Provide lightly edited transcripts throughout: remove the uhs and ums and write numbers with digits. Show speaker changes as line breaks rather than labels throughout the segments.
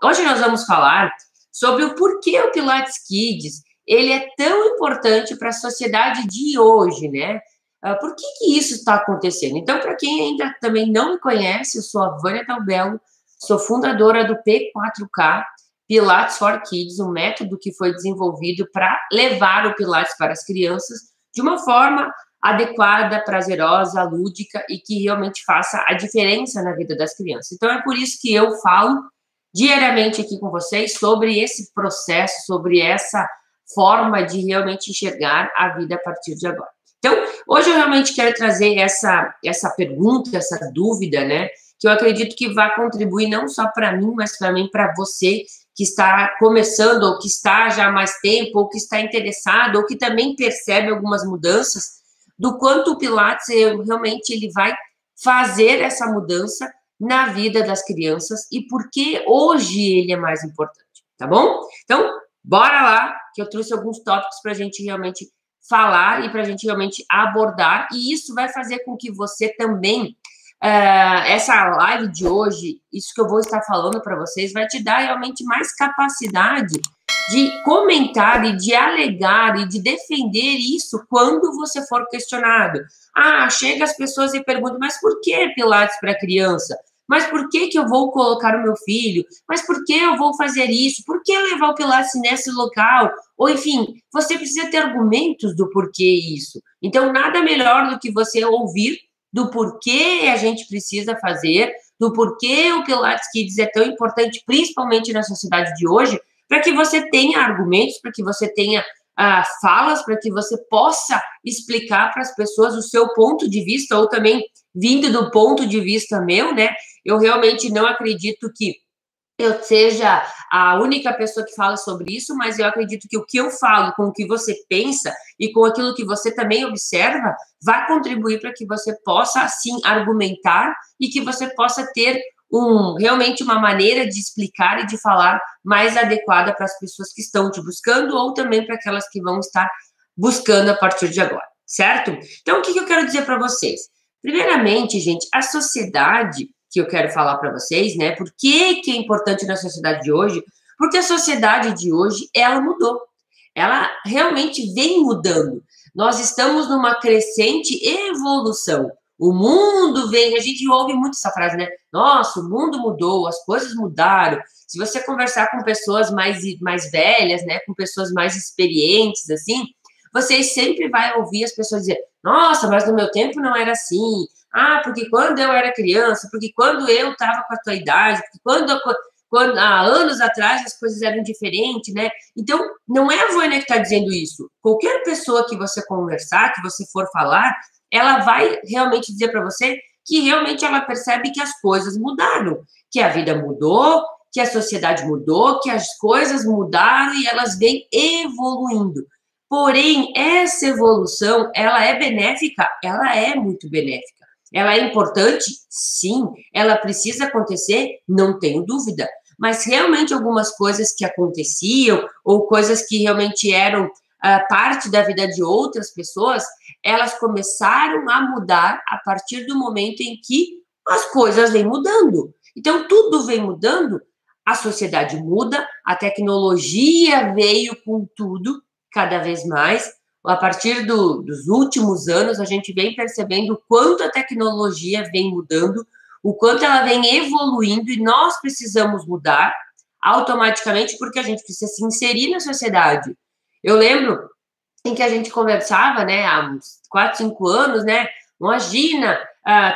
hoje nós vamos falar sobre o porquê o Pilates Kids ele é tão importante para a sociedade de hoje, né? Por que que isso está acontecendo? Então, para quem ainda também não me conhece, eu sou a Vânia Dalbello, sou fundadora do P4K, Pilates for Kids, um método que foi desenvolvido para levar o Pilates para as crianças de uma forma adequada, prazerosa, lúdica e que realmente faça a diferença na vida das crianças. Então, é por isso que eu falo diariamente aqui com vocês sobre esse processo, sobre essa forma de realmente enxergar a vida a partir de agora. Então, hoje eu realmente quero trazer essa pergunta, essa dúvida, né, que eu acredito que vai contribuir não só para mim, mas também para você que está começando, ou que está já há mais tempo, ou que está interessado, ou que também percebe algumas mudanças, do quanto o Pilates realmente ele vai fazer essa mudança na vida das crianças e por que hoje ele é mais importante, tá bom? Então, bora lá, que eu trouxe alguns tópicos para a gente realmente falar e para a gente realmente abordar, e isso vai fazer com que você também, essa live de hoje, isso que eu vou estar falando para vocês, vai te dar realmente mais capacidade de comentar e de alegar e de defender isso quando você for questionado. Chega as pessoas e perguntam, mas por que Pilates para criança? Mas por que que eu vou colocar o meu filho? Mas por que eu vou fazer isso? Por que levar o Pilates nesse local? Ou, enfim, você precisa ter argumentos do porquê isso. Então, nada melhor do que você ouvir do porquê a gente precisa fazer, do porquê o Pilates Kids é tão importante, principalmente na sociedade de hoje, para que você tenha argumentos, para que você tenha falas, para que você possa explicar para as pessoas o seu ponto de vista, ou também vindo do ponto de vista meu, né? Eu realmente não acredito que eu seja a única pessoa que fala sobre isso, mas eu acredito que o que eu falo com o que você pensa e com aquilo que você também observa vai contribuir para que você possa, sim, argumentar e que você possa ter realmente uma maneira de explicar e de falar mais adequada para as pessoas que estão te buscando ou também para aquelas que vão estar buscando a partir de agora, certo? Então, o que eu quero dizer para vocês? Primeiramente, gente, a sociedade que eu quero falar para vocês, né? Por que é importante na sociedade de hoje? Porque a sociedade de hoje, ela mudou. Ela realmente vem mudando. Nós estamos numa crescente evolução. O mundo vem, a gente ouve muito essa frase, né? Nossa, o mundo mudou, as coisas mudaram. Se você conversar com pessoas mais velhas, né? Com pessoas mais experientes, assim, você sempre vai ouvir as pessoas dizer, nossa, mas no meu tempo não era assim. Porque quando eu era criança, porque quando eu estava com a tua idade, porque quando há anos atrás as coisas eram diferentes, né? Então, não é a Vânia que está dizendo isso. Qualquer pessoa que você conversar, que você for falar, ela vai realmente dizer para você que realmente ela percebe que as coisas mudaram, que a vida mudou, que a sociedade mudou, que as coisas mudaram e elas vêm evoluindo. Porém, essa evolução, ela é benéfica? Ela é muito benéfica. Ela é importante? Sim. Ela precisa acontecer? Não tenho dúvida. Mas realmente algumas coisas que aconteciam ou coisas que realmente eram parte da vida de outras pessoas, elas começaram a mudar a partir do momento em que as coisas vêm mudando. Então, tudo vem mudando, a sociedade muda, a tecnologia veio com tudo, cada vez mais. A partir dos últimos anos, a gente vem percebendo o quanto a tecnologia vem mudando, o quanto ela vem evoluindo e nós precisamos mudar automaticamente porque a gente precisa se inserir na sociedade. Eu lembro em que a gente conversava, né, há uns 4, 5 anos, né, imagina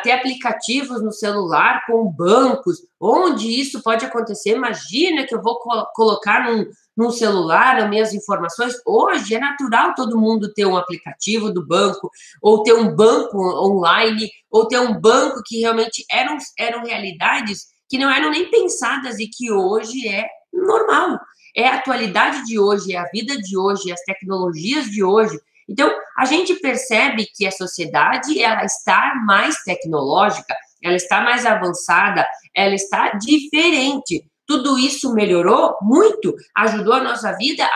ter aplicativos no celular com bancos, onde isso pode acontecer, imagina que eu vou colocar num celular as minhas informações. Hoje é natural todo mundo ter um aplicativo do banco, ou ter um banco online, ou ter um banco que realmente eram realidades que não eram nem pensadas e que hoje é normal. É a atualidade de hoje, é a vida de hoje, é as tecnologias de hoje. Então, a gente percebe que a sociedade ela está mais tecnológica, ela está mais avançada, ela está diferente. Tudo isso melhorou muito, ajudou a nossa vida,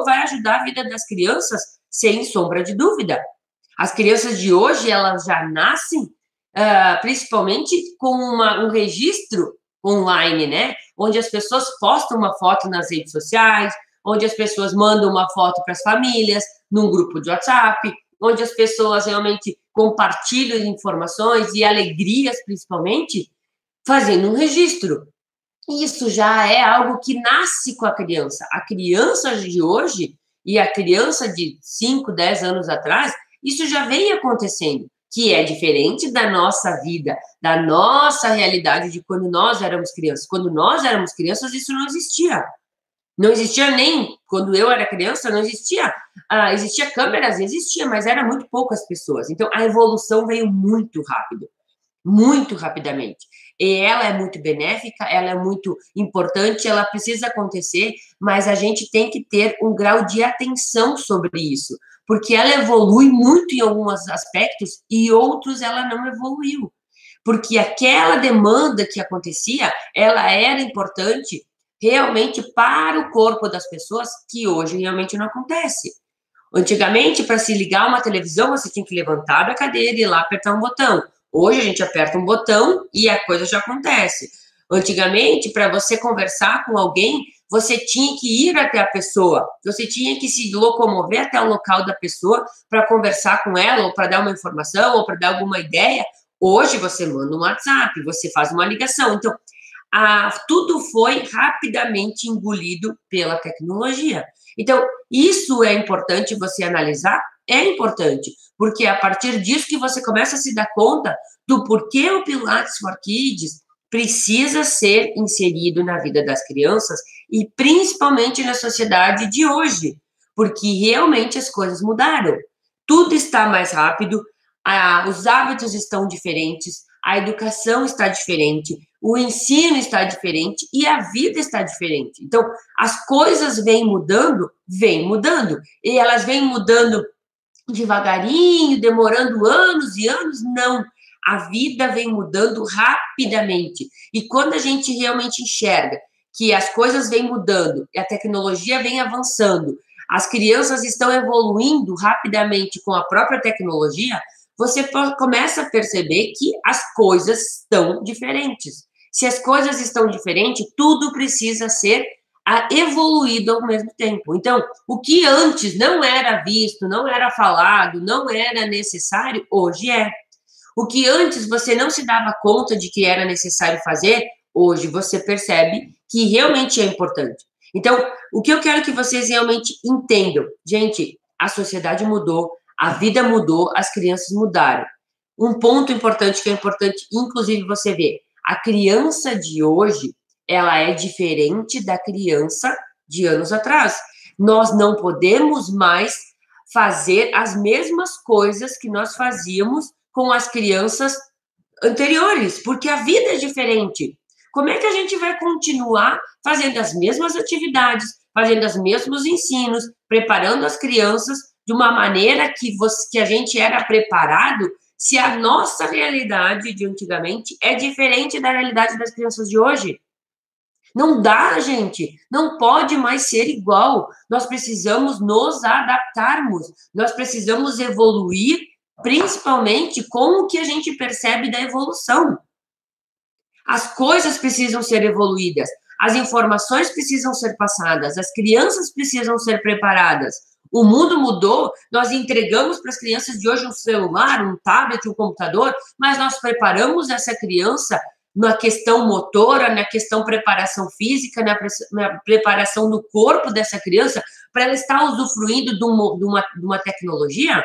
vai ajudar a vida das crianças, sem sombra de dúvida. As crianças de hoje, elas já nascem, principalmente com um registro online, né? Onde as pessoas postam uma foto nas redes sociais, onde as pessoas mandam uma foto para as famílias, num grupo de WhatsApp, onde as pessoas realmente compartilham informações e alegrias, principalmente, fazendo um registro. Isso já é algo que nasce com a criança. A criança de hoje e a criança de 5, 10 anos atrás, isso já vem acontecendo, que é diferente da nossa vida, da nossa realidade de quando nós éramos crianças. Quando nós éramos crianças, isso não existia. Não existia nem, quando eu era criança, não existia, existia câmeras, existia, mas era muito poucas pessoas. Então, a evolução veio muito rapidamente. E ela é muito benéfica, ela é muito importante, ela precisa acontecer, mas a gente tem que ter um grau de atenção sobre isso, porque ela evolui muito em alguns aspectos e outros ela não evoluiu. Porque aquela demanda que acontecia, ela era importante realmente para o corpo das pessoas, que hoje realmente não acontece. Antigamente, para se ligar uma televisão, você tinha que levantar da cadeira e ir lá apertar um botão. Hoje a gente aperta um botão e a coisa já acontece. Antigamente, para você conversar com alguém, você tinha que ir até a pessoa, você tinha que se locomover até o local da pessoa para conversar com ela, ou para dar uma informação, ou para dar alguma ideia. Hoje você manda um WhatsApp, você faz uma ligação. Então, tudo foi rapidamente engolido pela tecnologia. Então, isso é importante você analisar? É importante, porque é a partir disso que você começa a se dar conta do porquê o Pilates for Kids precisa ser inserido na vida das crianças e principalmente na sociedade de hoje, porque realmente as coisas mudaram. Tudo está mais rápido, os hábitos estão diferentes, a educação está diferente, o ensino está diferente e a vida está diferente. Então, as coisas vêm mudando, e elas vêm mudando devagarinho, demorando anos e anos, não. A vida vem mudando rapidamente. E quando a gente realmente enxerga que as coisas vêm mudando, a tecnologia vem avançando, as crianças estão evoluindo rapidamente com a própria tecnologia, você começa a perceber que as coisas estão diferentes. Se as coisas estão diferentes, tudo precisa ser evoluído ao mesmo tempo. Então, o que antes não era visto, não era falado, não era necessário, hoje é. O que antes você não se dava conta de que era necessário fazer, hoje você percebe que realmente é importante. Então, o que eu quero que vocês realmente entendam, gente, a sociedade mudou, a vida mudou, as crianças mudaram. Um ponto importante que é importante, inclusive, você ver, a criança de hoje, ela é diferente da criança de anos atrás. Nós não podemos mais fazer as mesmas coisas que nós fazíamos com as crianças anteriores, porque a vida é diferente. Como é que a gente vai continuar fazendo as mesmas atividades, fazendo os mesmos ensinos, preparando as crianças de uma maneira que a gente era preparado, se a nossa realidade de antigamente é diferente da realidade das crianças de hoje? Não dá, gente. Não pode mais ser igual. Nós precisamos nos adaptarmos. Nós precisamos evoluir, principalmente com o que a gente percebe da evolução. As coisas precisam ser evoluídas. As informações precisam ser passadas. As crianças precisam ser preparadas. O mundo mudou, nós entregamos para as crianças de hoje um celular, um tablet, um computador, mas nós preparamos essa criança na questão motora, na questão preparação física, na preparação do corpo dessa criança, para ela estar usufruindo de uma tecnologia,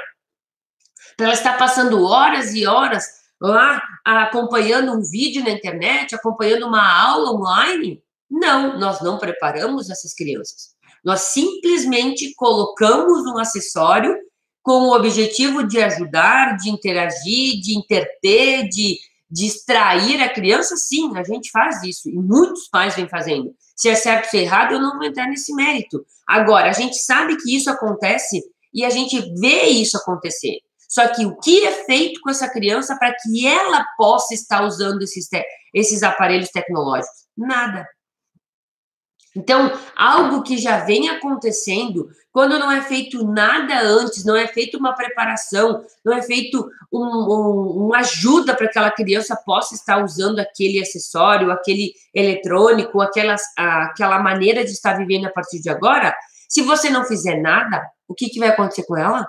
para ela estar passando horas e horas lá acompanhando um vídeo na internet, acompanhando uma aula online. Não, nós não preparamos essas crianças. Nós simplesmente colocamos um acessório com o objetivo de ajudar, de interagir, de interter, de distrair a criança. Sim, a gente faz isso, e muitos pais vêm fazendo. Se é certo ou se é errado, eu não vou entrar nesse mérito. Agora, a gente sabe que isso acontece e a gente vê isso acontecer. Só que o que é feito com essa criança para que ela possa estar usando esses aparelhos tecnológicos? Nada. Então, algo que já vem acontecendo, quando não é feito nada antes, não é feita uma preparação, não é feito uma ajuda para que aquela criança possa estar usando aquele acessório, aquele eletrônico, aquela maneira de estar vivendo a partir de agora, se você não fizer nada, o que vai acontecer com ela?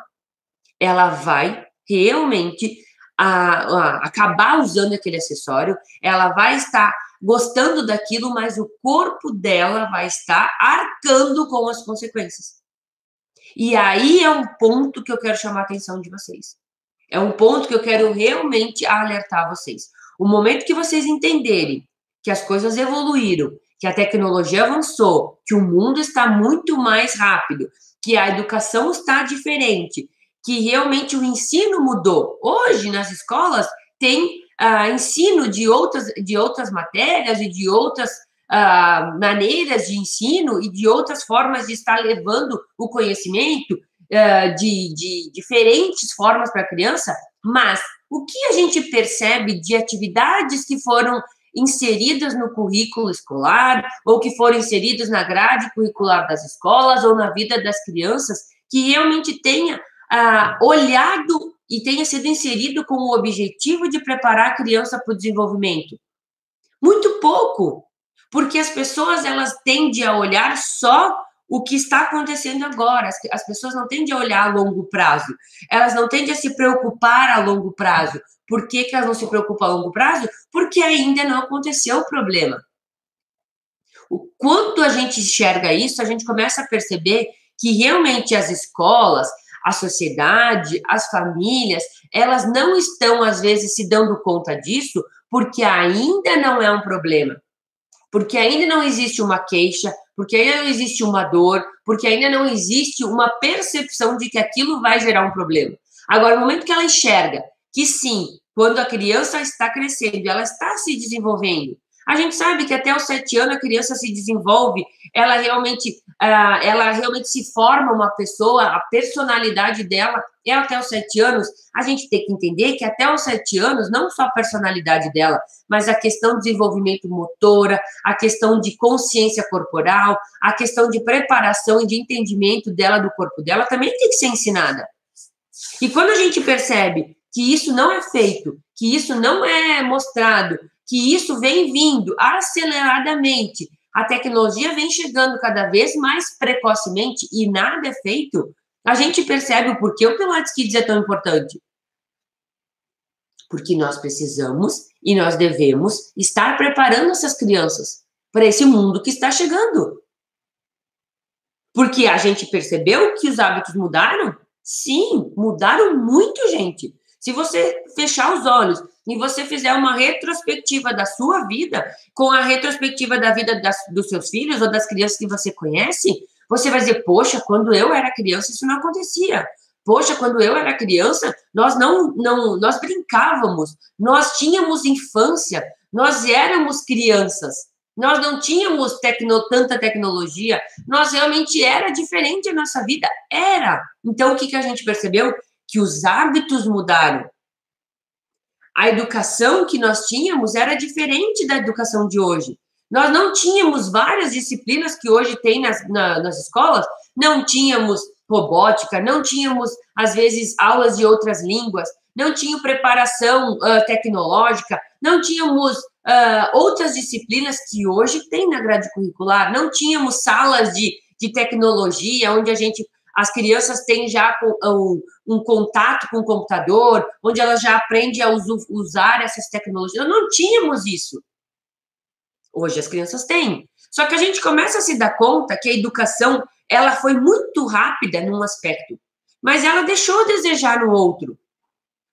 Ela vai realmente acabar usando aquele acessório, ela vai estar gostando daquilo, mas o corpo dela vai estar arcando com as consequências. E aí é um ponto que eu quero chamar a atenção de vocês. É um ponto que eu quero realmente alertar vocês. O momento que vocês entenderem que as coisas evoluíram, que a tecnologia avançou, que o mundo está muito mais rápido, que a educação está diferente, que realmente o ensino mudou. Hoje, nas escolas, tem ensino de outras matérias e de outras maneiras de ensino e de outras formas de estar levando o conhecimento de diferentes formas para a criança, mas o que a gente percebe de atividades que foram inseridas no currículo escolar ou que foram inseridas na grade curricular das escolas ou na vida das crianças, que realmente tenha olhado e tenha sido inserido com o objetivo de preparar a criança para o desenvolvimento? Muito pouco, porque as pessoas elas tendem a olhar só o que está acontecendo agora. As pessoas não tendem a olhar a longo prazo, elas não tendem a se preocupar a longo prazo. Por que elas não se preocupam a longo prazo? Porque ainda não aconteceu o problema. O quanto a gente enxerga isso, a gente começa a perceber que realmente as escolas, a sociedade, as famílias, elas não estão, às vezes, se dando conta disso, porque ainda não é um problema. Porque ainda não existe uma queixa, porque ainda não existe uma dor, porque ainda não existe uma percepção de que aquilo vai gerar um problema. Agora, no momento que ela enxerga que sim, quando a criança está crescendo, ela está se desenvolvendo, a gente sabe que até os 7 anos a criança se desenvolve, ela realmente se forma uma pessoa, a personalidade dela é até os 7 anos. A gente tem que entender que até os 7 anos, não só a personalidade dela, mas a questão de desenvolvimento motora, a questão de consciência corporal, a questão de preparação e de entendimento dela, do corpo dela, também tem que ser ensinada. E quando a gente percebe que isso não é feito, que isso não é mostrado, que isso vem vindo aceleradamente, a tecnologia vem chegando cada vez mais precocemente e nada é feito, a gente percebe o porquê o Pilates Kids é tão importante. Porque nós precisamos e nós devemos estar preparando essas crianças para esse mundo que está chegando. Porque a gente percebeu que os hábitos mudaram? Sim, mudaram muito, gente. Se você fechar os olhos e você fizer uma retrospectiva da sua vida, com a retrospectiva da vida dos seus filhos ou das crianças que você conhece, você vai dizer, poxa, quando eu era criança isso não acontecia. Poxa, quando eu era criança, nós brincávamos, nós tínhamos infância, nós éramos crianças, nós não tínhamos tanta tecnologia, nós realmente era diferente a nossa vida, era. Então, o que a gente percebeu? Que os hábitos mudaram. A educação que nós tínhamos era diferente da educação de hoje. Nós não tínhamos várias disciplinas que hoje tem nas escolas, não tínhamos robótica, não tínhamos, às vezes, aulas de outras línguas, não tinha preparação tecnológica, não tínhamos outras disciplinas que hoje tem na grade curricular, não tínhamos salas de tecnologia, onde as crianças têm já um contato com o computador, onde elas já aprendem a usar essas tecnologias. Nós não tínhamos isso. Hoje as crianças têm. Só que a gente começa a se dar conta que a educação ela foi muito rápida num aspecto, mas ela deixou a desejar no outro.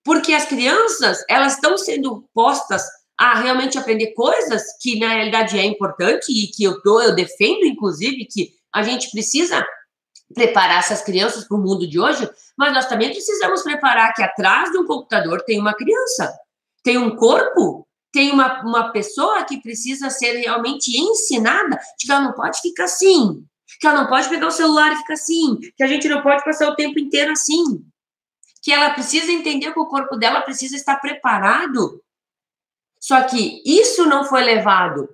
Porque as crianças, elas estão sendo postas a realmente aprender coisas que, na realidade, é importante e que eu defendo, inclusive, que a gente precisa preparar essas crianças para o mundo de hoje, mas nós também precisamos preparar que atrás de um computador tem uma criança, tem um corpo, tem uma pessoa que precisa ser realmente ensinada de que ela não pode ficar assim, que ela não pode pegar o celular e ficar assim, que a gente não pode passar o tempo inteiro assim, que ela precisa entender que o corpo dela precisa estar preparado. Só que isso não foi levado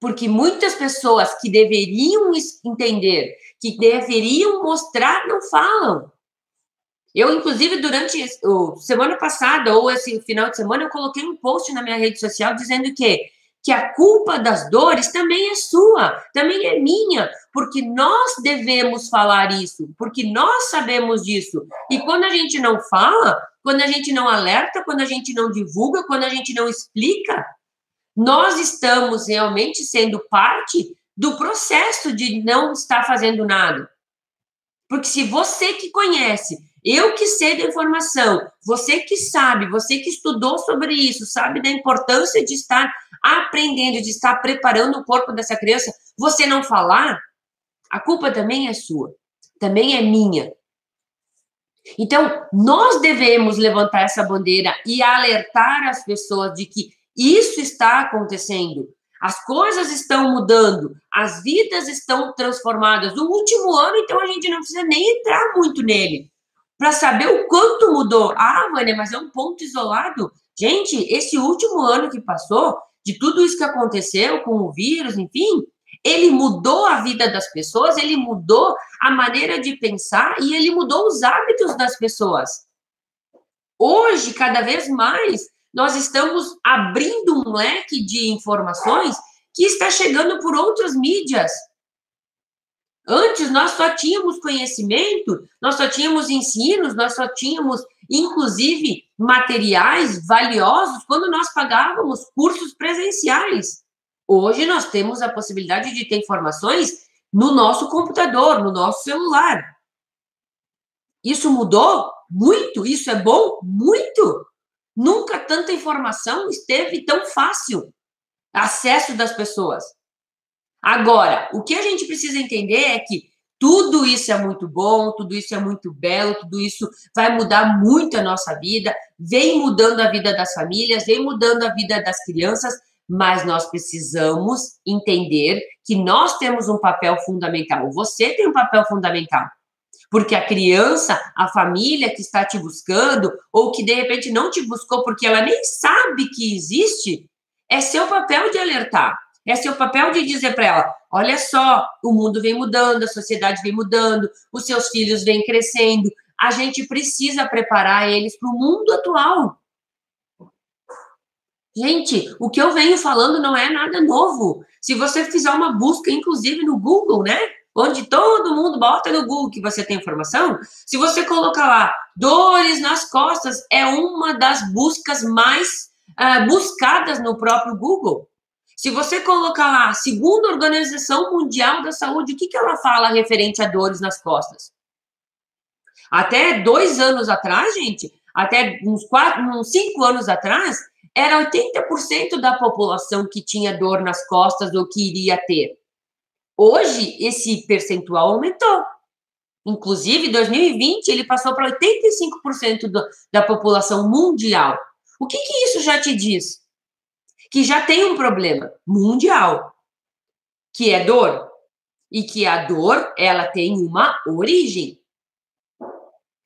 Porque muitas pessoas que deveriam entender, que deveriam mostrar, não falam. Eu, inclusive, durante semana passada, ou esse final de semana, eu coloquei um post na minha rede social dizendo que a culpa das dores também é sua, também é minha, porque nós devemos falar isso, porque nós sabemos disso. E quando a gente não fala, quando a gente não alerta, quando a gente não divulga, quando a gente não explica, nós estamos realmente sendo parte do processo de não estar fazendo nada. Porque se você que conhece, eu que sei da informação, você que sabe, você que estudou sobre isso, sabe da importância de estar aprendendo, de estar preparando o corpo dessa criança, você não falar, a culpa também é sua, também é minha. Então, nós devemos levantar essa bandeira e alertar as pessoas de que isso está acontecendo. As coisas estão mudando, as vidas estão transformadas. No último ano, então, a gente não precisa nem entrar muito nele para saber o quanto mudou. Ah, Vânia, mas é um ponto isolado. Gente, esse último ano que passou, de tudo isso que aconteceu com o vírus, enfim, ele mudou a vida das pessoas, ele mudou a maneira de pensar e ele mudou os hábitos das pessoas. Hoje, cada vez mais, nós estamos abrindo um leque de informações que está chegando por outras mídias. Antes, nós só tínhamos conhecimento, nós só tínhamos ensinos, nós só tínhamos, inclusive, materiais valiosos quando nós pagávamos cursos presenciais. Hoje, nós temos a possibilidade de ter informações no nosso computador, no nosso celular. Isso mudou muito? Isso é bom? Muito! Nunca tanta informação esteve tão fácil, acesso das pessoas. Agora, o que a gente precisa entender é que tudo isso é muito bom, tudo isso é muito belo, tudo isso vai mudar muito a nossa vida, vem mudando a vida das famílias, vem mudando a vida das crianças, mas nós precisamos entender que nós temos um papel fundamental. Você tem um papel fundamental. Porque a criança, a família que está te buscando, ou que de repente não te buscou porque ela nem sabe que existe, é seu papel de alertar. É seu papel de dizer para ela, olha só, o mundo vem mudando, a sociedade vem mudando, os seus filhos vêm crescendo, a gente precisa preparar eles para o mundo atual. Gente, o que eu venho falando não é nada novo. Se você fizer uma busca, inclusive no Google, né? Onde todo mundo bota no Google que você tem informação, se você colocar lá, dores nas costas, é uma das buscas mais buscadas no próprio Google. Se você colocar lá, segundo a Organização Mundial da Saúde, o que ela fala referente a dores nas costas? Até 2 anos atrás, gente, até uns 5 anos atrás, era 80% da população que tinha dor nas costas ou que iria ter. Hoje, esse percentual aumentou. Inclusive, em 2020, ele passou para 85% da população mundial. O que isso já te diz? Que já tem um problema mundial, que é dor. E que a dor, ela tem uma origem.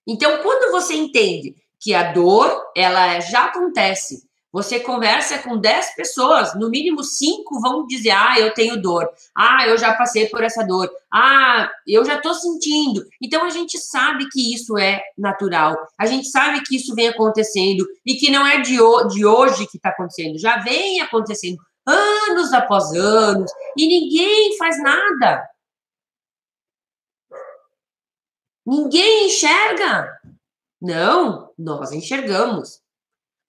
Então, quando você entende que a dor, ela já acontece, você conversa com 10 pessoas, no mínimo 5 vão dizer, ah, eu tenho dor, ah, eu já passei por essa dor, ah, eu já estou sentindo. Então, a gente sabe que isso é natural, a gente sabe que isso vem acontecendo e que não é de hoje que está acontecendo, já vem acontecendo anos após anos e ninguém faz nada. Ninguém enxerga. Não, nós enxergamos.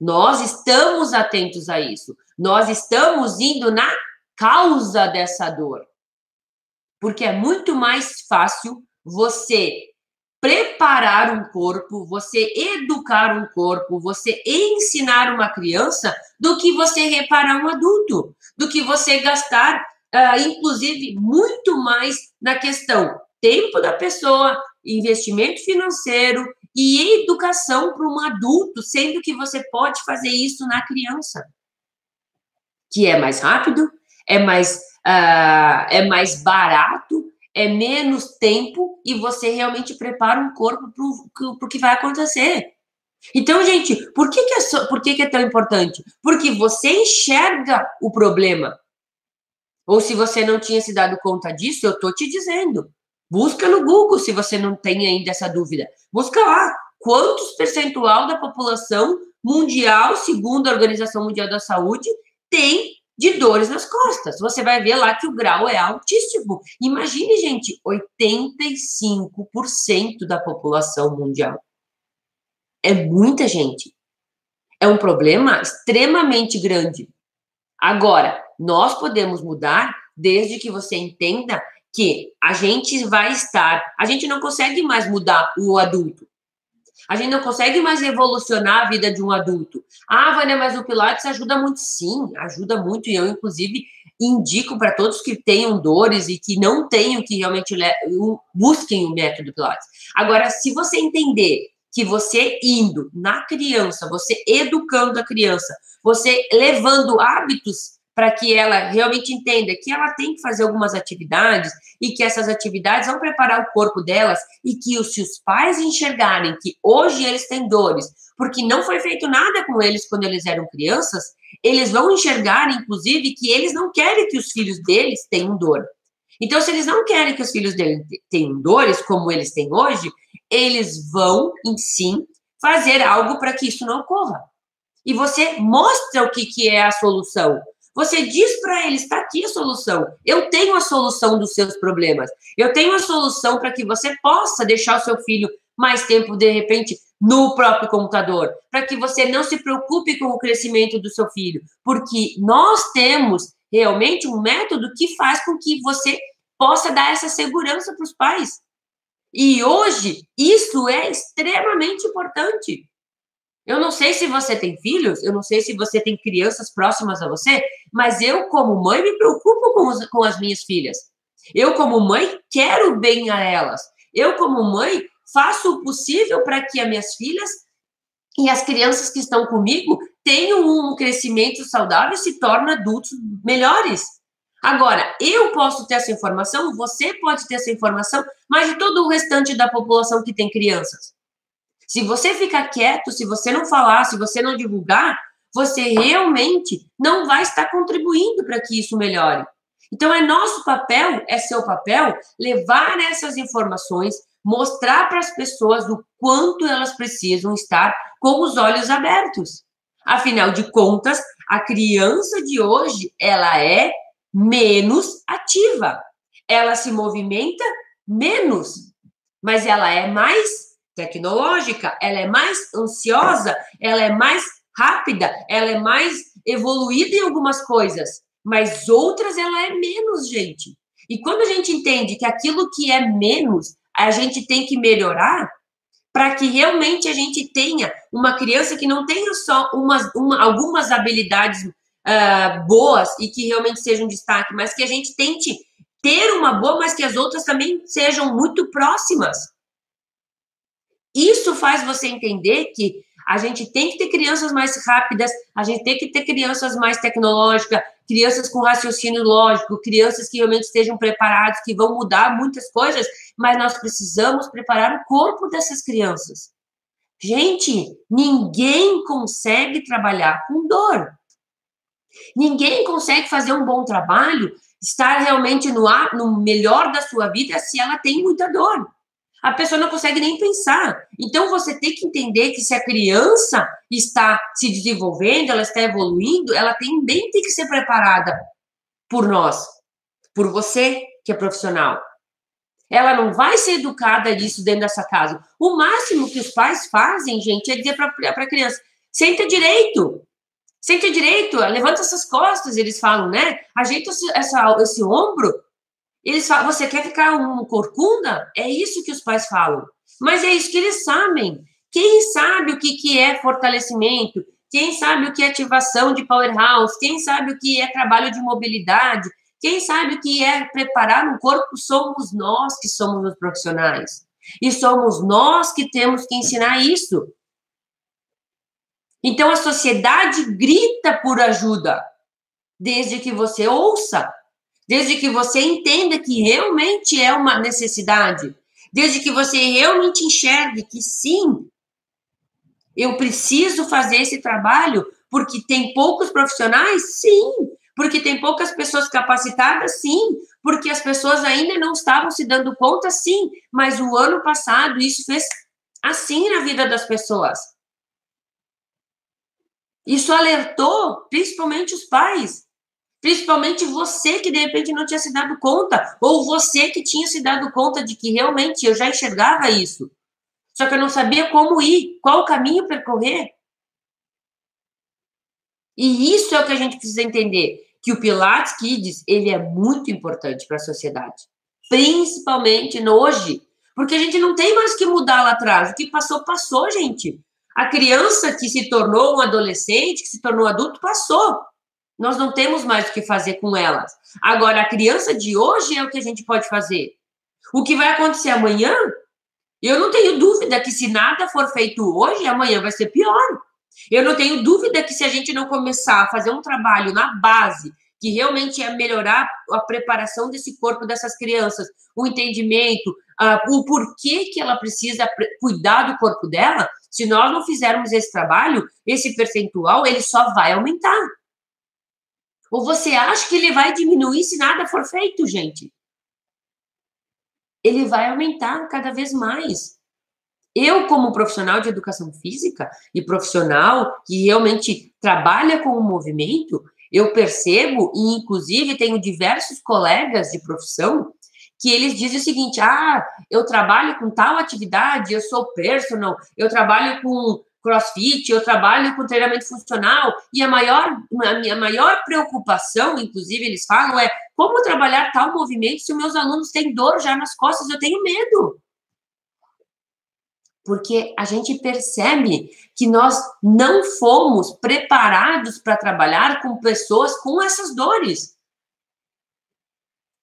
Nós estamos atentos a isso. Nós estamos indo na causa dessa dor. Porque é muito mais fácil você preparar um corpo, você educar um corpo, você ensinar uma criança, do que você reparar um adulto, do que você gastar, inclusive, muito mais na questão tempo da pessoa, investimento financeiro e educação para um adulto, sendo que você pode fazer isso na criança, que é mais rápido, é mais barato, é menos tempo e você realmente prepara um corpo para o que vai acontecer. Então, gente, por que é tão importante? Porque você enxerga o problema. Ou se você não tinha se dado conta disso, eu estou te dizendo. Busca no Google se você não tem ainda essa dúvida. Busca lá quantos percentual da população mundial, segundo a Organização Mundial da Saúde, tem de dores nas costas. Você vai ver lá que o grau é altíssimo. Imagine, gente, 85% da população mundial. É muita gente. É um problema extremamente grande. Agora, nós podemos mudar desde que você entenda que a gente não consegue mais mudar o adulto. A gente não consegue mais evolucionar a vida de um adulto. Ah, Vânia, mas o Pilates ajuda muito. Sim, ajuda muito. E eu, inclusive, indico para todos que tenham dores e que não tenham, que realmente busquem o método Pilates. Agora, se você entender que você indo na criança, você educando a criança, você levando hábitos para que ela realmente entenda que ela tem que fazer algumas atividades e que essas atividades vão preparar o corpo delas e que se os pais enxergarem que hoje eles têm dores, porque não foi feito nada com eles quando eles eram crianças, eles vão enxergar, inclusive, que eles não querem que os filhos deles tenham dor. Então, se eles não querem que os filhos deles tenham dores, como eles têm hoje, eles vão, em si, fazer algo para que isso não ocorra. E você mostra o que é a solução. Você diz para eles, está aqui a solução. Eu tenho a solução dos seus problemas. Eu tenho a solução para que você possa deixar o seu filho mais tempo, de repente, no próprio computador. Para que você não se preocupe com o crescimento do seu filho. Porque nós temos realmente um método que faz com que você possa dar essa segurança para os pais. E hoje, isso é extremamente importante. Eu não sei se você tem filhos, eu não sei se você tem crianças próximas a você, mas eu, como mãe, me preocupo com as minhas filhas. Eu, como mãe, quero bem a elas. Eu, como mãe, faço o possível para que as minhas filhas e as crianças que estão comigo tenham um crescimento saudável e se tornem adultos melhores. Agora, eu posso ter essa informação, você pode ter essa informação, mas de todo o restante da população que tem crianças. Se você ficar quieto, se você não falar, se você não divulgar, você realmente não vai estar contribuindo para que isso melhore. Então, é nosso papel, é seu papel, levar essas informações, mostrar para as pessoas o quanto elas precisam estar com os olhos abertos. Afinal de contas, a criança de hoje, ela é menos ativa. Ela se movimenta menos, mas ela é mais tecnológica, ela é mais ansiosa, ela é mais rápida, ela é mais evoluída em algumas coisas, mas outras ela é menos, gente. E quando a gente entende que aquilo que é menos, a gente tem que melhorar para que realmente a gente tenha uma criança que não tenha só algumas habilidades boas e que realmente sejam destaque, mas que a gente tente ter uma boa, mas que as outras também sejam muito próximas. Isso faz você entender que a gente tem que ter crianças mais rápidas, a gente tem que ter crianças mais tecnológicas, crianças com raciocínio lógico, crianças que realmente estejam preparadas, que vão mudar muitas coisas, mas nós precisamos preparar o corpo dessas crianças. Gente, ninguém consegue trabalhar com dor. Ninguém consegue fazer um bom trabalho, estar realmente no melhor da sua vida se ela tem muita dor. A pessoa não consegue nem pensar. Então, você tem que entender que se a criança está se desenvolvendo, ela está evoluindo, ela também tem que ser preparada por nós, por você que é profissional. Ela não vai ser educada disso dentro dessa casa. O máximo que os pais fazem, gente, é dizer para a criança, senta direito, levanta essas costas, eles falam, né? Ajeita esse ombro. Eles falam, você quer ficar um corcunda? É isso que os pais falam. Mas é isso que eles sabem. Quem sabe o que é fortalecimento? Quem sabe o que é ativação de powerhouse? Quem sabe o que é trabalho de mobilidade? Quem sabe o que é preparar um corpo? Somos nós que somos os profissionais. E somos nós que temos que ensinar isso. Então, a sociedade grita por ajuda, desde que você ouça. Desde que você entenda que realmente é uma necessidade, desde que você realmente enxergue que sim, eu preciso fazer esse trabalho porque tem poucos profissionais, sim, porque tem poucas pessoas capacitadas, sim, porque as pessoas ainda não estavam se dando conta, sim, mas o ano passado isso fez assim na vida das pessoas. Isso alertou principalmente os pais, principalmente você que de repente não tinha se dado conta, ou você que tinha se dado conta de que realmente eu já enxergava isso, só que eu não sabia como ir, qual o caminho percorrer. E isso é o que a gente precisa entender, que o Pilates Kids, ele é muito importante para a sociedade, principalmente no hoje, porque a gente não tem mais que mudar lá atrás, o que passou, passou, gente. A criança que se tornou um adolescente, que se tornou adulto, passou. Nós não temos mais o que fazer com elas. Agora, a criança de hoje é o que a gente pode fazer. O que vai acontecer amanhã, eu não tenho dúvida que se nada for feito hoje, amanhã vai ser pior. Eu não tenho dúvida que se a gente não começar a fazer um trabalho na base, que realmente é melhorar a preparação desse corpo dessas crianças, o entendimento, o porquê que ela precisa cuidar do corpo dela, se nós não fizermos esse trabalho, esse percentual, ele só vai aumentar. Ou você acha que ele vai diminuir se nada for feito, gente? Ele vai aumentar cada vez mais. Eu, como profissional de educação física e profissional que realmente trabalha com o movimento, eu percebo, e inclusive tenho diversos colegas de profissão, que eles dizem o seguinte: eu trabalho com tal atividade, eu sou personal, eu trabalho com CrossFit, eu trabalho com treinamento funcional, e a minha maior preocupação, inclusive, eles falam, é como trabalhar tal movimento se os meus alunos têm dor já nas costas, eu tenho medo. Porque a gente percebe que nós não fomos preparados para trabalhar com pessoas com essas dores.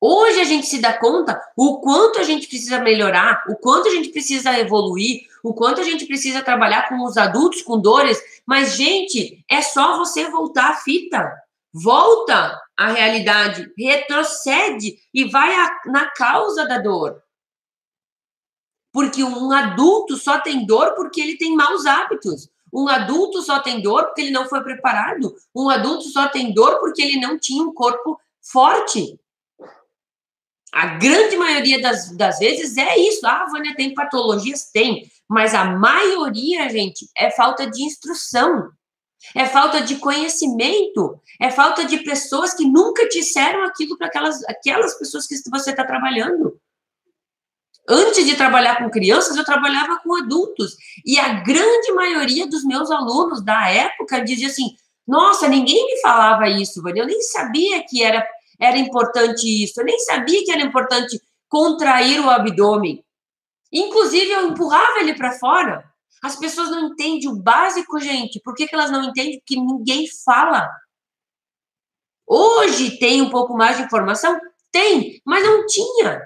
Hoje a gente se dá conta o quanto a gente precisa melhorar, o quanto a gente precisa evoluir, o quanto a gente precisa trabalhar com os adultos com dores, mas, gente, é só você voltar a fita. Volta à realidade, retrocede e vai na causa da dor. Porque um adulto só tem dor porque ele tem maus hábitos. Um adulto só tem dor porque ele não foi preparado. Um adulto só tem dor porque ele não tinha um corpo forte. A grande maioria das vezes é isso. Vânia, tem patologias? Tem. Mas a maioria, gente, é falta de instrução. É falta de conhecimento. É falta de pessoas que nunca disseram aquilo para aquelas pessoas que você está trabalhando. Antes de trabalhar com crianças, eu trabalhava com adultos. E a grande maioria dos meus alunos da época dizia assim: nossa, ninguém me falava isso, Vânia. Eu nem sabia que era importante isso. Eu nem sabia que era importante contrair o abdômen. Inclusive, eu empurrava ele para fora. As pessoas não entendem o básico, gente. Por que elas não entendem? Porque ninguém fala. Hoje tem um pouco mais de informação? Tem, mas não tinha.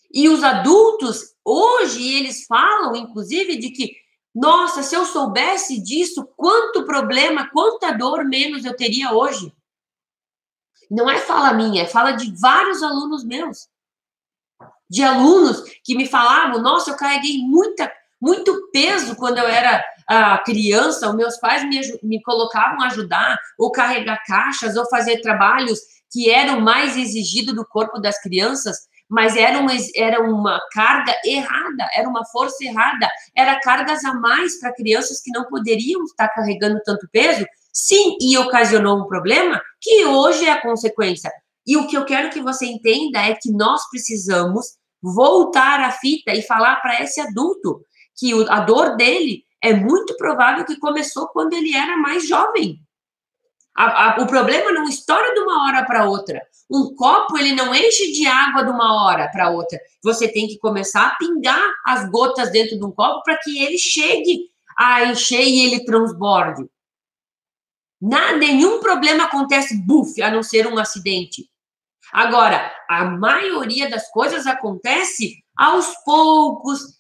E os adultos, hoje, eles falam, inclusive, de que, nossa, se eu soubesse disso, quanto problema, quanta dor menos eu teria hoje. Não é fala minha, é fala de vários alunos meus. De alunos que me falavam, nossa, eu carreguei muito peso quando eu era criança, os meus pais me colocavam a ajudar, ou carregar caixas, ou fazer trabalhos que eram mais exigidos do corpo das crianças, mas era uma carga errada, era uma força errada, era cargas a mais para crianças que não poderiam estar carregando tanto peso, sim, e ocasionou um problema que hoje é a consequência. E o que eu quero que você entenda é que nós precisamos voltar à fita e falar para esse adulto que a dor dele é muito provável que começou quando ele era mais jovem. O problema não estoura de uma hora para outra. Um copo, ele não enche de água de uma hora para outra. Você tem que começar a pingar as gotas dentro de um copo para que ele chegue a encher e ele transborde. Nenhum problema acontece, buf, a não ser um acidente. Agora, a maioria das coisas acontece aos poucos,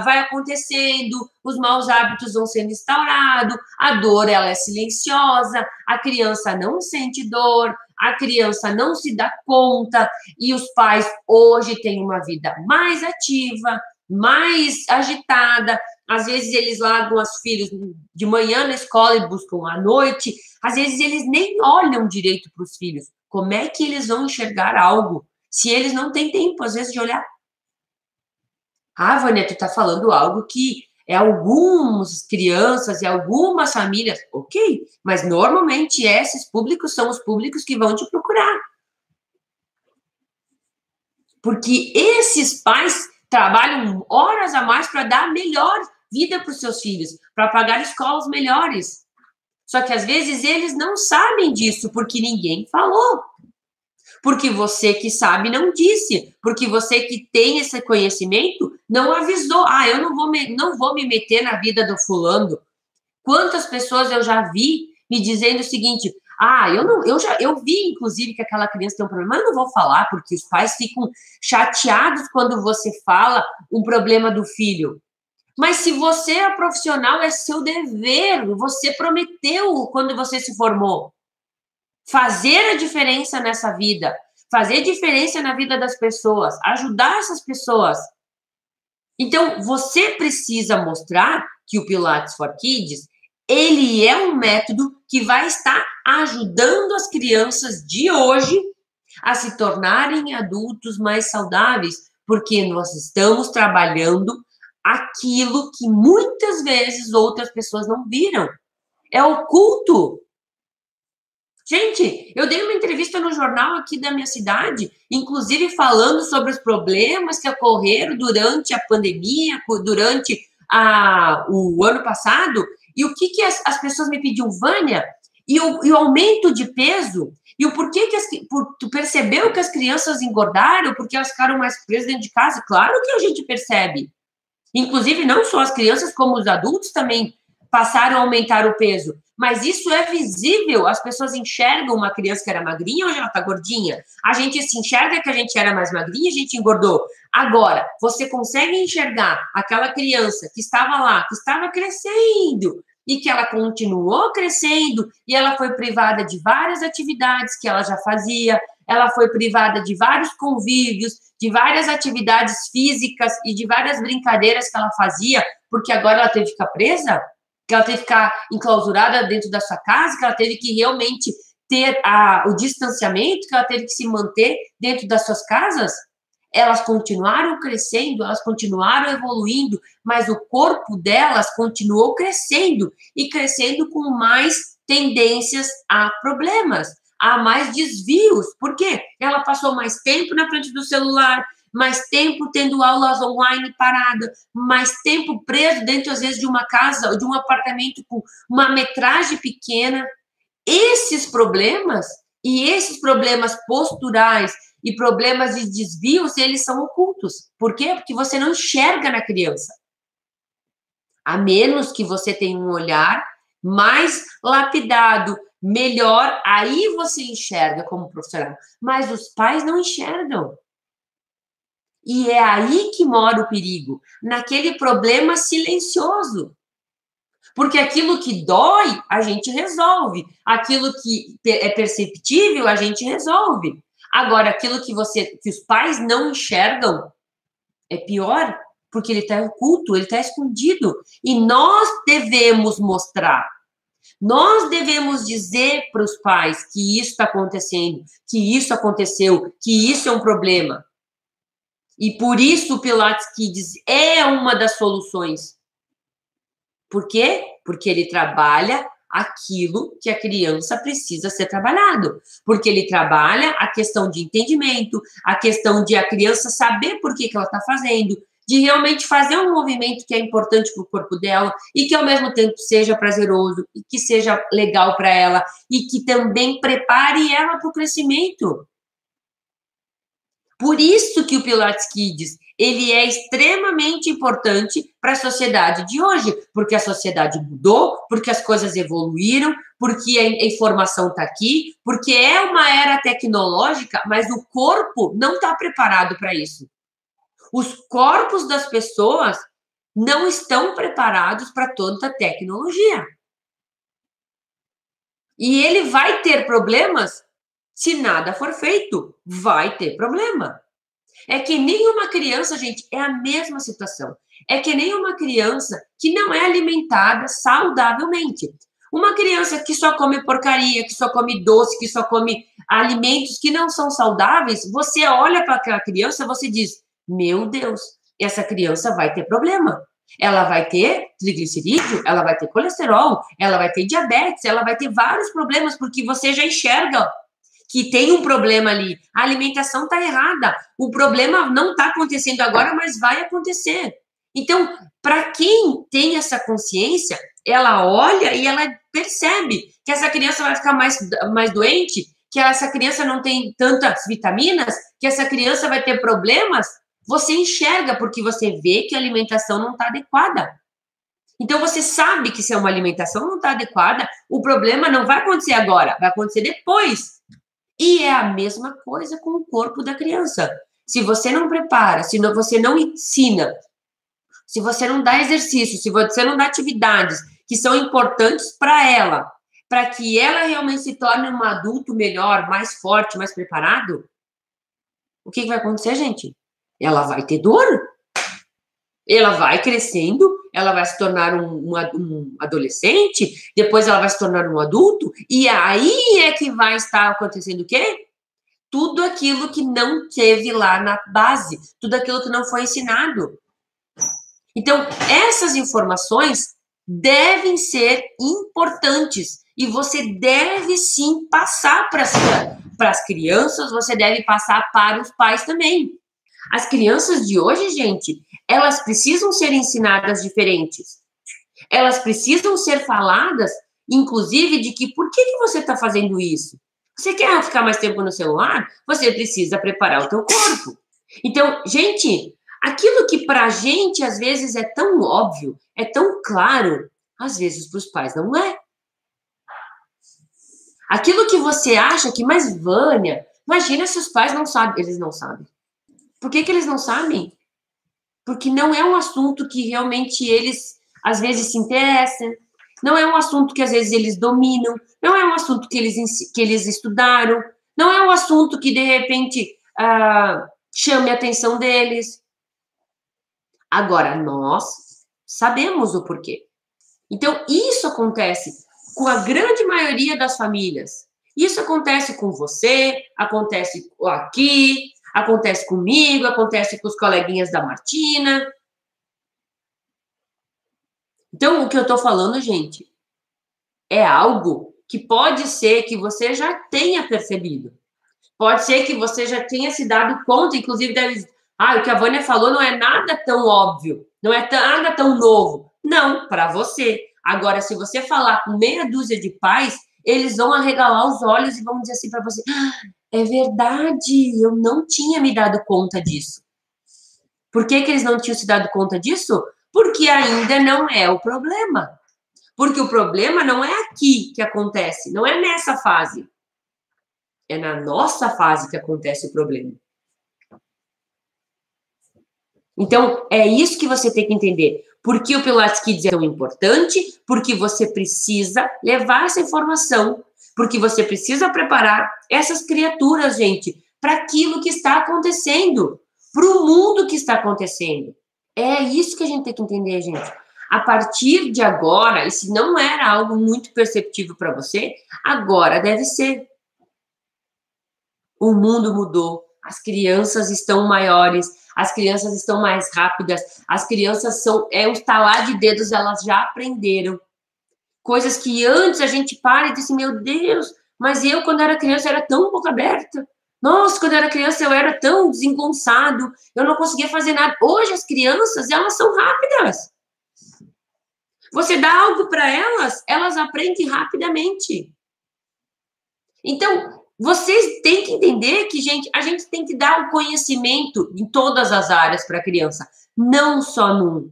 vai acontecendo, os maus hábitos vão sendo instaurados, a dor ela é silenciosa, a criança não sente dor, a criança não se dá conta, e os pais hoje têm uma vida mais ativa, mais agitada, às vezes eles largam os filhos de manhã na escola e buscam à noite, às vezes eles nem olham direito para os filhos. Como é que eles vão enxergar algo se eles não têm tempo, às vezes, de olhar? Ah, Vânia, tu tá falando algo que é algumas crianças e algumas famílias, ok, mas normalmente esses públicos são os públicos que vão te procurar. Porque esses pais trabalham horas a mais para dar a melhor vida para os seus filhos, para pagar escolas melhores. Só que às vezes eles não sabem disso porque ninguém falou. Porque você que sabe não disse, porque você que tem esse conhecimento não avisou. Ah, eu não vou me meter na vida do fulano. Quantas pessoas eu já vi me dizendo o seguinte: ah, eu vi inclusive que aquela criança tem um problema, mas eu não vou falar porque os pais ficam chateados quando você fala um problema do filho. Mas se você é profissional, é seu dever, você prometeu quando você se formou. Fazer a diferença nessa vida, fazer diferença na vida das pessoas, ajudar essas pessoas. Então, você precisa mostrar que o Pilates for Kids, ele é um método que vai estar ajudando as crianças de hoje a se tornarem adultos mais saudáveis, porque nós estamos trabalhando aquilo que muitas vezes outras pessoas não viram. É oculto. Gente, eu dei uma entrevista no jornal aqui da minha cidade, inclusive falando sobre os problemas que ocorreram durante a pandemia, durante o ano passado, e o que as pessoas me pediam, Vânia, e o aumento de peso, e o porquê que tu percebeu que as crianças engordaram, porque elas ficaram mais presas dentro de casa? Claro que a gente percebe. Inclusive, não só as crianças, como os adultos também passaram a aumentar o peso. Mas isso é visível, as pessoas enxergam uma criança que era magrinha, hoje ela está gordinha. A gente se enxerga que a gente era mais magrinha, a gente engordou. Agora, você consegue enxergar aquela criança que estava lá, que estava crescendo, e que ela continuou crescendo, e ela foi privada de várias atividades que ela já fazia, ela foi privada de vários convívios, de várias atividades físicas e de várias brincadeiras que ela fazia, porque agora ela teve que ficar presa? Que ela teve que ficar enclausurada dentro da sua casa, que ela teve que realmente ter o distanciamento, que ela teve que se manter dentro das suas casas? Elas continuaram crescendo, elas continuaram evoluindo, mas o corpo delas continuou crescendo, e crescendo com mais tendências a problemas, a mais desvios. Por quê? Ela passou mais tempo na frente do celular, mais tempo tendo aulas online parada, mais tempo preso dentro, às vezes, de uma casa ou de um apartamento com uma metragem pequena. Esses problemas, e esses problemas posturais e problemas de desvios, eles são ocultos. Por quê? Porque você não enxerga na criança. A menos que você tenha um olhar mais lapidado, melhor, aí você enxerga como profissional. Mas os pais não enxergam. E é aí que mora o perigo, naquele problema silencioso. Porque aquilo que dói, a gente resolve. Aquilo que é perceptível, a gente resolve. Agora, aquilo que os pais não enxergam é pior, porque ele está oculto, ele está escondido. E nós devemos mostrar. Nós devemos dizer para os pais que isso está acontecendo, que isso aconteceu, que isso é um problema. E por isso o Pilates Kids é uma das soluções. Por quê? Porque ele trabalha aquilo que a criança precisa ser trabalhado. Porque ele trabalha a questão de entendimento, a questão de a criança saber por que ela está fazendo, de realmente fazer um movimento que é importante para o corpo dela e que, ao mesmo tempo, seja prazeroso e que seja legal para ela e que também prepare ela para o crescimento. Por isso que o Pilates Kids, ele é extremamente importante para a sociedade de hoje, porque a sociedade mudou, porque as coisas evoluíram, porque a informação está aqui, porque é uma era tecnológica, mas o corpo não está preparado para isso. Os corpos das pessoas não estão preparados para tanta tecnologia. E ele vai ter problemas se nada for feito. Vai ter problema. É que nenhuma criança, gente, é a mesma situação. É que nem uma criança que não é alimentada saudavelmente. Uma criança que só come porcaria, que só come doce, que só come alimentos que não são saudáveis, você olha para aquela criança, você diz: meu Deus, essa criança vai ter problema. Ela vai ter triglicerídeo, ela vai ter colesterol, ela vai ter diabetes, ela vai ter vários problemas, porque você já enxerga que tem um problema ali. A alimentação está errada. O problema não está acontecendo agora, mas vai acontecer. Então, para quem tem essa consciência, ela olha e ela percebe que essa criança vai ficar mais doente, que essa criança não tem tantas vitaminas, que essa criança vai ter problemas. Você enxerga, porque você vê que a alimentação não está adequada. Então, você sabe que se uma alimentação não está adequada, o problema não vai acontecer agora, vai acontecer depois. E é a mesma coisa com o corpo da criança. Se você não prepara, se você não ensina, se você não dá exercício, se você não dá atividades que são importantes para ela, para que ela realmente se torne um adulto melhor, mais forte, mais preparado, o que vai acontecer, gente? Ela vai ter dor. Ela vai crescendo, ela vai se tornar um adolescente, depois ela vai se tornar um adulto, e aí é que vai estar acontecendo o quê? Tudo aquilo que não teve lá na base, tudo aquilo que não foi ensinado. Então, essas informações devem ser importantes, e você deve sim passar para as crianças, você deve passar para os pais também. As crianças de hoje, gente, elas precisam ser ensinadas diferentes. Elas precisam ser faladas, inclusive, de que por que você está fazendo isso? Você quer ficar mais tempo no celular? Você precisa preparar o teu corpo. Então, gente, aquilo que para a gente, às vezes, é tão óbvio, é tão claro, às vezes, para os pais não é. Aquilo que você acha que, mas Vânia, imagina se os pais não sabem. Eles não sabem. Por que eles não sabem? Porque não é um assunto que realmente eles, às vezes, se interessam, não é um assunto que, às vezes, eles dominam, não é um assunto que eles estudaram, não é um assunto que, de repente, chame a atenção deles. Agora, nós sabemos o porquê. Então, isso acontece com a grande maioria das famílias. Isso acontece com você, acontece aqui, acontece comigo, acontece com os coleguinhas da Martina. Então, o que eu tô falando, gente, é algo que pode ser que você já tenha percebido. Pode ser que você já tenha se dado conta, inclusive, o que a Vânia falou não é nada tão óbvio, não é nada tão novo. Não, para você. Agora, se você falar com meia dúzia de pais, eles vão arregalar os olhos e vão dizer assim para você: é verdade, eu não tinha me dado conta disso. Por que eles não tinham se dado conta disso? Porque ainda não é o problema. Porque o problema não é aqui que acontece, não é nessa fase. É na nossa fase que acontece o problema. Então, é isso que você tem que entender. Por que o Pilates Kids é tão importante? Porque você precisa levar essa informação, porque você precisa preparar essas criaturas, gente, para aquilo que está acontecendo, para o mundo que está acontecendo. É isso que a gente tem que entender, gente. A partir de agora, e se não era algo muito perceptível para você, agora deve ser. O mundo mudou, as crianças estão maiores, as crianças estão mais rápidas, as crianças um estalar de dedos, elas já aprenderam. Coisas que antes a gente para e diz, meu Deus, mas eu, quando era criança, era tão boca aberta. Nossa, quando eu era criança, eu era tão desengonçado, eu não conseguia fazer nada. Hoje, as crianças, elas são rápidas. Você dá algo para elas, elas aprendem rapidamente. Então, vocês têm que entender que, gente, a gente tem que dar o conhecimento em todas as áreas para a criança, não só num.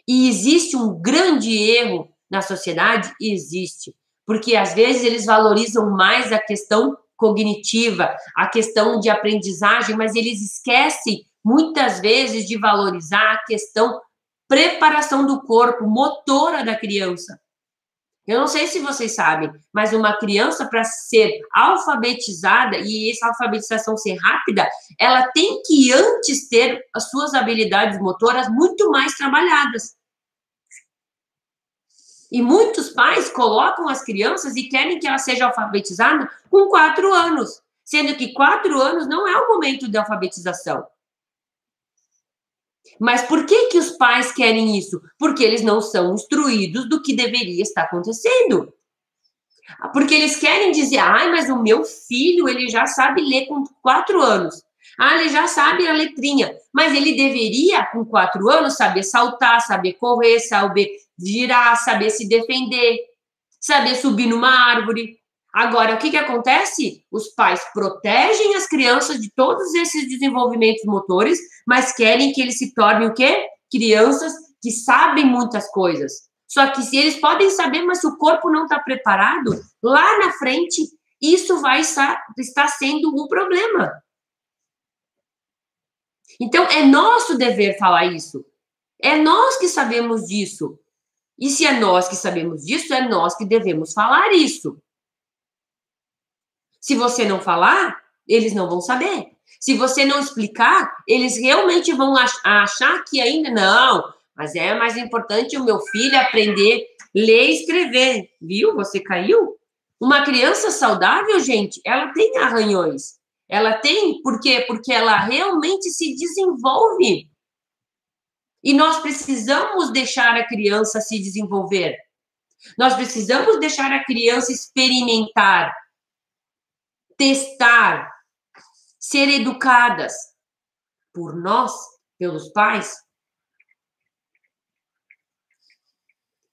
E existe um grande erro na sociedade? Existe. Porque, às vezes, eles valorizam mais a questão cognitiva, a questão de aprendizagem, mas eles esquecem, muitas vezes, de valorizar a questão preparação do corpo, motora da criança. Eu não sei se vocês sabem, mas uma criança, para ser alfabetizada e essa alfabetização ser rápida, ela tem que antes ter as suas habilidades motoras muito mais trabalhadas. E muitos pais colocam as crianças e querem que ela seja alfabetizada com 4 anos, sendo que 4 anos não é o momento de alfabetização. Mas por que os pais querem isso? Porque eles não são instruídos do que deveria estar acontecendo. Porque eles querem dizer, mas o meu filho, ele já sabe ler com 4 anos. Ele já sabe a letrinha. Mas ele deveria, com 4 anos, saber saltar, saber correr, saber girar, saber se defender, saber subir numa árvore. Agora, o que acontece? Os pais protegem as crianças de todos esses desenvolvimentos motores, mas querem que eles se tornem o quê? Crianças que sabem muitas coisas. Só que se eles podem saber, mas se o corpo não está preparado, lá na frente, isso vai estar sendo um problema. Então, é nosso dever falar isso. É nós que sabemos disso. E se é nós que sabemos disso, é nós que devemos falar isso. Se você não falar, eles não vão saber. Se você não explicar, eles realmente vão achar que ainda não, mas é mais importante o meu filho aprender a ler e escrever. Viu? Você caiu? Uma criança saudável, gente, ela tem arranhões. Ela tem, por quê? Porque ela realmente se desenvolve. E nós precisamos deixar a criança se desenvolver. Nós precisamos deixar a criança experimentar, testar, ser educadas por nós, pelos pais.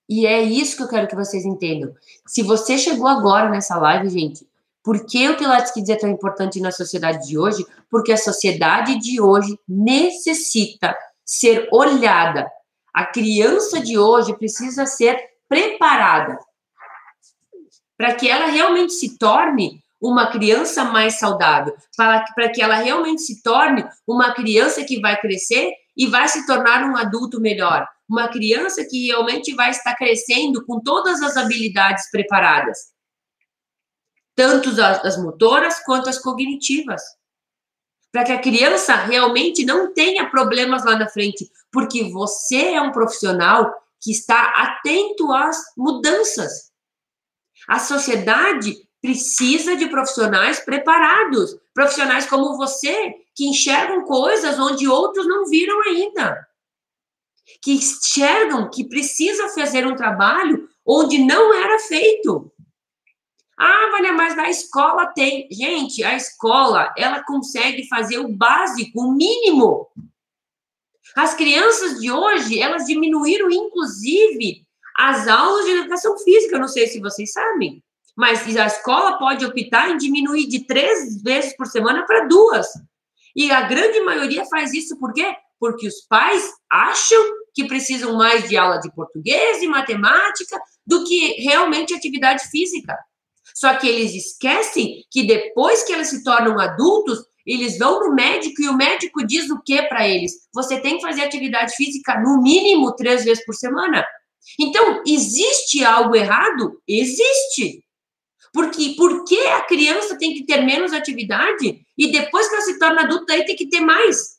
E é isso que eu quero que vocês entendam. Se você chegou agora nessa live, gente, por que o Pilates Kids é tão importante na sociedade de hoje? Porque a sociedade de hoje necessita ser olhada. A criança de hoje precisa ser preparada para que ela realmente se torne uma criança mais saudável, para que ela realmente se torne uma criança que vai crescer e vai se tornar um adulto melhor. Uma criança que realmente vai estar crescendo com todas as habilidades preparadas. Tanto as motoras quanto as cognitivas. Para que a criança realmente não tenha problemas lá na frente. Porque você é um profissional que está atento às mudanças. A sociedade precisa de profissionais preparados. Profissionais como você, que enxergam coisas onde outros não viram ainda. Que enxergam que precisa fazer um trabalho onde não era feito. Vânia, mas na escola tem. Gente, a escola, ela consegue fazer o básico, o mínimo. As crianças de hoje, elas diminuíram, inclusive, as aulas de educação física. Eu não sei se vocês sabem. Mas a escola pode optar em diminuir de 3 vezes por semana para 2. E a grande maioria faz isso por quê? Porque os pais acham que precisam mais de aula de português e matemática do que realmente atividade física. Só que eles esquecem que depois que eles se tornam adultos, eles vão no médico e o médico diz o que para eles? Você tem que fazer atividade física no mínimo 3 vezes por semana. Então, existe algo errado? Existe. Porque por que a criança tem que ter menos atividade e depois que ela se torna adulta, aí tem que ter mais?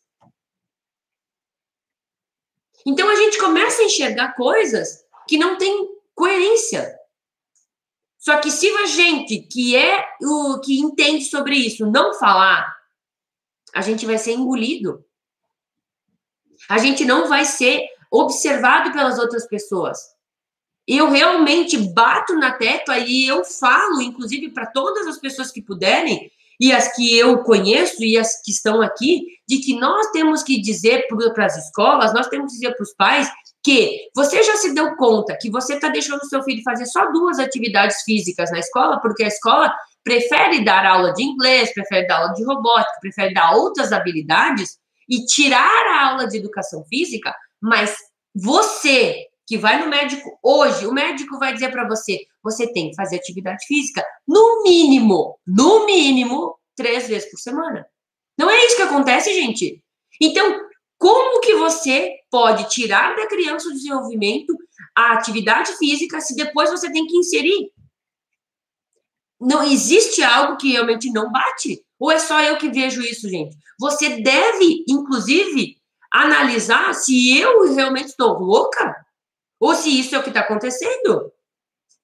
Então, a gente começa a enxergar coisas que não têm coerência. Só que se a gente, que entende sobre isso, não falar, a gente vai ser engolido. A gente não vai ser observado pelas outras pessoas. Eu realmente bato na tecla e eu falo, inclusive, para todas as pessoas que puderem, e as que eu conheço e as que estão aqui, de que nós temos que dizer para as escolas, nós temos que dizer para os pais que você já se deu conta que você está deixando o seu filho fazer só 2 atividades físicas na escola, porque a escola prefere dar aula de inglês, prefere dar aula de robótica, prefere dar outras habilidades e tirar a aula de educação física, mas você que vai no médico hoje, o médico vai dizer para você, você tem que fazer atividade física no mínimo 3 vezes por semana. Não é isso que acontece, gente? Então, como que você pode tirar da criança o desenvolvimento, a atividade física se depois você tem que inserir? Não existe algo que realmente não bate? Ou é só eu que vejo isso, gente? Você deve, inclusive, analisar se eu realmente estou louca ou se isso é o que está acontecendo.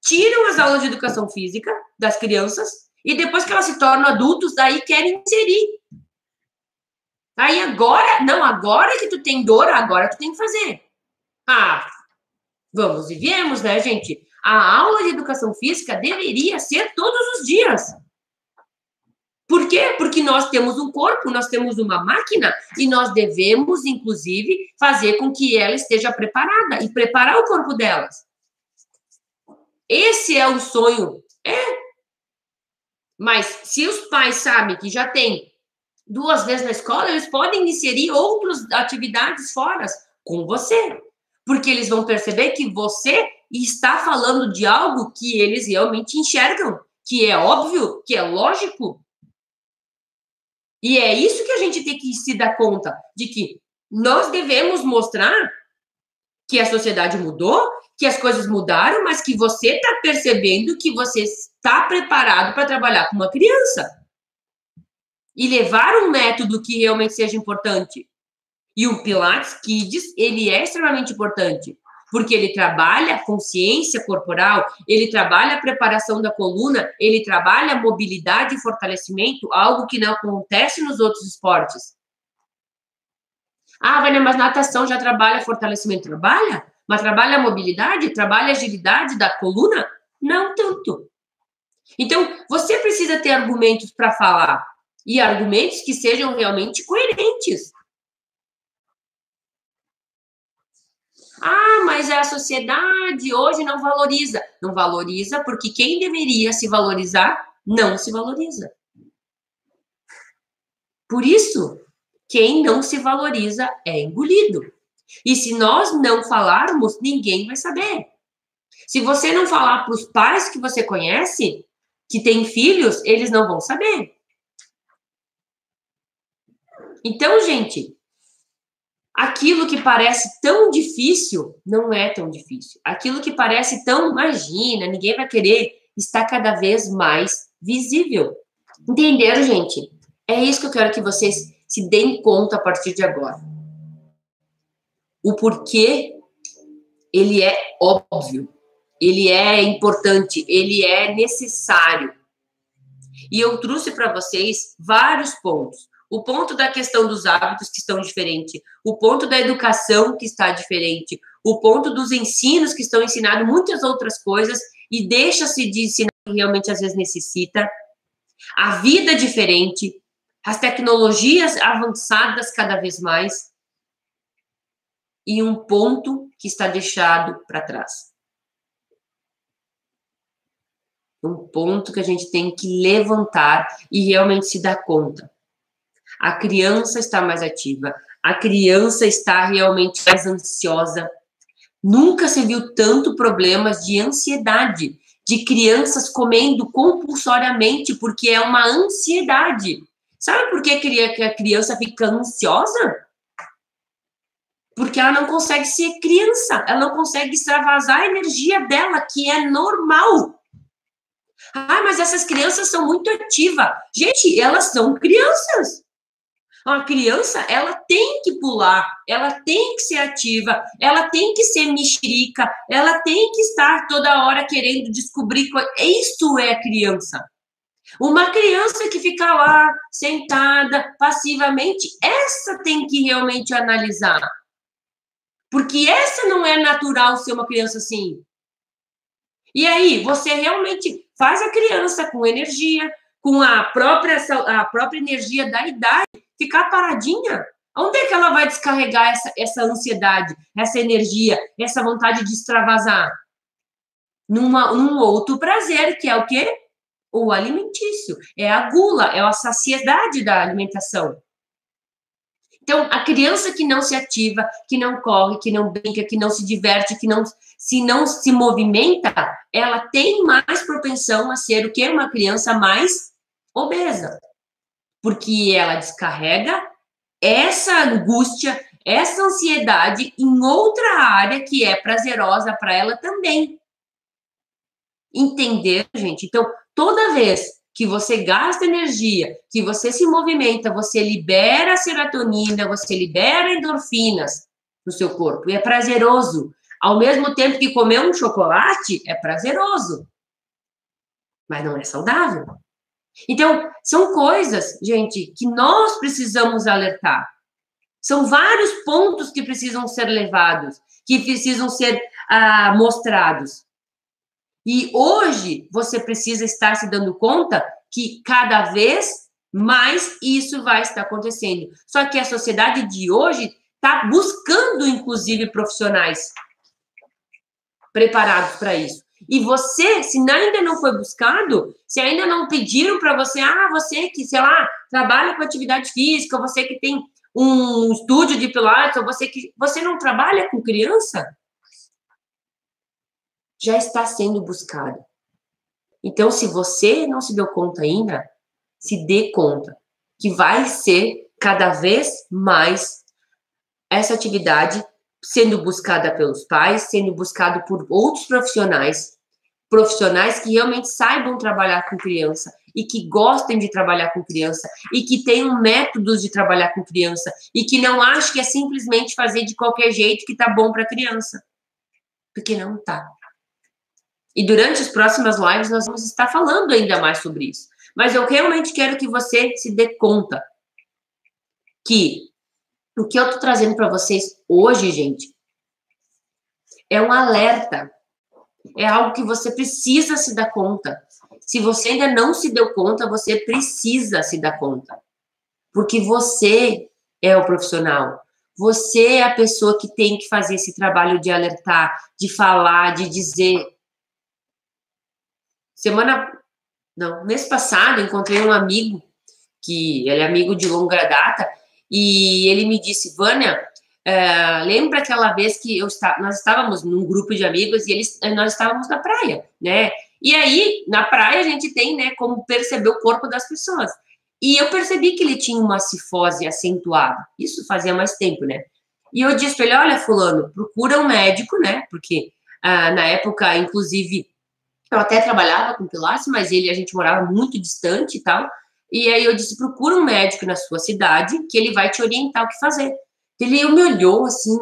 Tiram as aulas de educação física das crianças e depois que elas se tornam adultos, daí querem inserir. Aí agora, não, agora que tu tem dor, agora tu tem que fazer. Ah, vamos e viemos, né, gente? A aula de educação física deveria ser todos os dias. Por quê? Porque nós temos um corpo, nós temos uma máquina e nós devemos, inclusive, fazer com que ela esteja preparada e preparar o corpo delas. Esse é o sonho. Mas se os pais sabem que já tem 2 vezes na escola, eles podem inserir outras atividades fora com você. Porque eles vão perceber que você está falando de algo que eles realmente enxergam, que é óbvio, que é lógico. E é isso que a gente tem que se dar conta, de que nós devemos mostrar que a sociedade mudou, que as coisas mudaram, mas que você está percebendo que você está preparado para trabalhar com uma criança. E levar um método que realmente seja importante. E o Pilates Kids, ele é extremamente importante, porque ele trabalha a consciência corporal, ele trabalha a preparação da coluna, ele trabalha a mobilidade e fortalecimento, algo que não acontece nos outros esportes. Ah, Vânia, mas natação já trabalha fortalecimento? Trabalha? Mas trabalha a mobilidade? Trabalha a agilidade da coluna? Não tanto. Então, você precisa ter argumentos para falar, e argumentos que sejam realmente coerentes. Ah, mas a sociedade hoje não valoriza. Não valoriza porque quem deveria se valorizar não se valoriza. Por isso, quem não se valoriza é engolido. E se nós não falarmos, ninguém vai saber. Se você não falar para os pais que você conhece, que têm filhos, eles não vão saber. Então, gente, aquilo que parece tão difícil, não é tão difícil. Aquilo que parece tão, imagina, ninguém vai querer, está cada vez mais visível. Entenderam, gente? É isso que eu quero que vocês se deem conta a partir de agora. O porquê, ele é óbvio, ele é importante, ele é necessário. E eu trouxe para vocês vários pontos. O ponto da questão dos hábitos que estão diferentes, o ponto da educação que está diferente, o ponto dos ensinos que estão ensinando muitas outras coisas e deixa-se de ensinar o que realmente às vezes necessita, a vida diferente, as tecnologias avançadas cada vez mais e um ponto que está deixado para trás. Um ponto que a gente tem que levantar e realmente se dar conta. A criança está mais ativa, a criança está realmente mais ansiosa. Nunca se viu tanto problemas de ansiedade, de crianças comendo compulsoriamente, porque é uma ansiedade. Sabe por que a criança fica ansiosa? Porque ela não consegue ser criança, ela não consegue extravasar a energia dela, que é normal. Ah, mas essas crianças são muito ativas. Gente, elas são crianças. Uma criança, ela tem que pular, ela tem que ser ativa, ela tem que ser mexerica, ela tem que estar toda hora querendo descobrir coisas. Isso é criança. Uma criança que fica lá, sentada, passivamente, essa tem que realmente analisar. Porque essa não é natural ser uma criança assim. E aí, você realmente faz a criança com energia, com a própria energia da idade, ficar paradinha. Onde é que ela vai descarregar essa ansiedade, essa energia, essa vontade de extravasar? Num outro prazer, que é o quê? O alimentício. É a gula, é a saciedade da alimentação. Então, a criança que não se ativa, que não corre, que não brinca, que não se diverte, que não se movimenta, ela tem mais propensão a ser o quê? Uma criança mais obesa. Porque ela descarrega essa angústia, essa ansiedade em outra área que é prazerosa para ela também. Entender, gente? Então, toda vez que você gasta energia, que você se movimenta, você libera serotonina, você libera endorfinas no seu corpo. E é prazeroso. Ao mesmo tempo que comer um chocolate é prazeroso. Mas não é saudável. Então, são coisas, gente, que nós precisamos alertar. São vários pontos que precisam ser levados, que precisam ser mostrados. E hoje você precisa estar se dando conta que cada vez mais isso vai estar acontecendo. Só que a sociedade de hoje está buscando, inclusive, profissionais preparados para isso. E você, se ainda não foi buscado, se ainda não pediram para você, você que, sei lá, trabalha com atividade física, você que tem um estúdio de pilates, ou você não trabalha com criança, já está sendo buscado. Então, se você não se deu conta ainda, se dê conta que vai ser cada vez mais essa atividade sendo buscada pelos pais, sendo buscado por outros profissionais que realmente saibam trabalhar com criança e que gostem de trabalhar com criança e que tenham métodos de trabalhar com criança e que não achem que é simplesmente fazer de qualquer jeito que tá bom para a criança. Porque não tá. E durante as próximas lives nós vamos estar falando ainda mais sobre isso. Mas eu realmente quero que você se dê conta que o que eu tô trazendo para vocês hoje, gente, é um alerta. É algo que você precisa se dar conta. Se você ainda não se deu conta, você precisa se dar conta. Porque você é o profissional. Você é a pessoa que tem que fazer esse trabalho de alertar, de falar, de dizer. Mês passado, encontrei um amigo, que ele é amigo de longa data, e ele me disse, Vânia, lembra aquela vez que nós estávamos num grupo de amigos e nós estávamos na praia, né? E aí, na praia, a gente tem, né, como perceber o corpo das pessoas. E eu percebi que ele tinha uma cifose acentuada. Isso fazia mais tempo, né? E eu disse para ele, olha, fulano, procura um médico, né? Porque na época, inclusive, eu até trabalhava com Pilates, mas a gente morava muito distante e tal. E aí eu disse, procura um médico na sua cidade que ele vai te orientar o que fazer. Ele me olhou assim,